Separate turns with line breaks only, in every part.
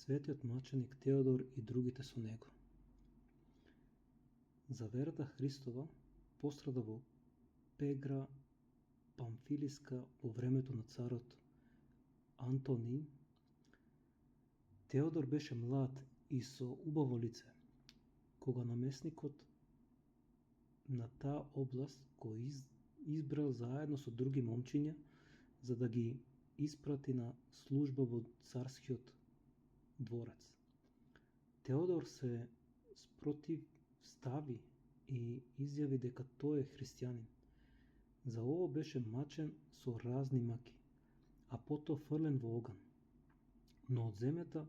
Светиот маченик Теодор и другите со него. За верата Христова пострада во Пегра Памфилиска во времето на царот Антонин. Теодор беше млад и со убаво лице, кога намесникот на таа област го избрал заедно со други момчиња за да ги испрати на служба во царскиот дворец. Теодор се спротивстави и изјави дека тој е христијанин. За ово беше мачен со разни маки, а потоа фрлен во оган. Но од земјата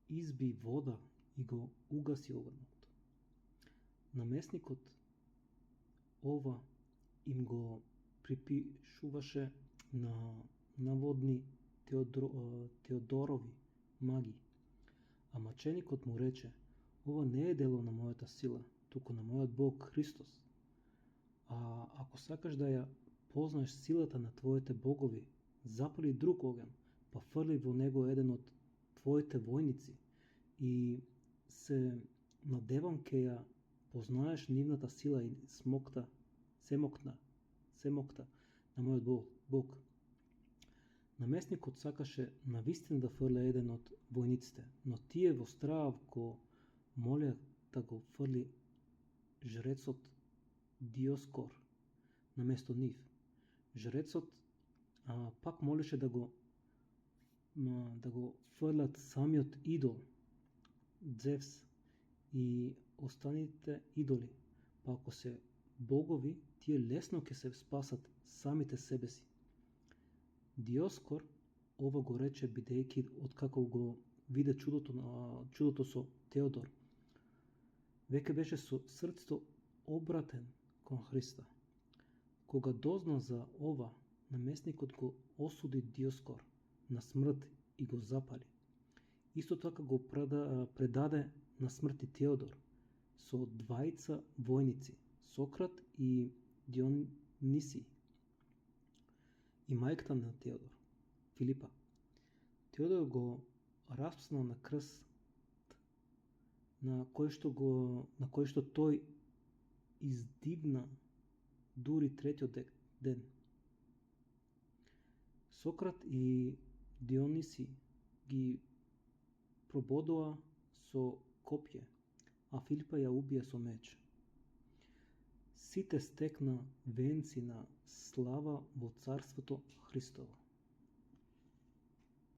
изби вода и го угаси оганот. Намесникот ова им го припишуваше на наводни Теодорови маги, а маченикот му рече: ова не е дело на мојата сила, туку на мојот Бог Христос. А ако сакаш да ја познаеш силата на твоите богови, запали друг оган, па фрли во него еден од твоите војници и се надевам ке ја познаеш нивната сила и семокта на мојот Бог. Намесникот сакаше навистина да фрли еден од војниците, но тие во страв го молеа да го фрли жрецот Диоскор наместо нив. Жрецот пак молеше да го фрлат самиот идол Зевс и останите идоли, па ако се богови, тие лесно ќе се спасат самите себе си. Диоскор ова го рече бидејќи откако го виде чудото со Теодор, веќе беше со срцето обратен кон Христа. Кога дозна за ова, намесникот го осуди Диоскор на смрт и го запали. Исто така го предаде на смрт и Теодор со двајца војници, Сократ и Дионисий, и мајката на Теодор, Филипа. Теодор го распснал на крст, на кој што тој издигна дури третиот ден. Сократ и Дионисий ги прободоа со копје, а Филипа ја убија со меч. Сите стекна венци на слава во царството Христово.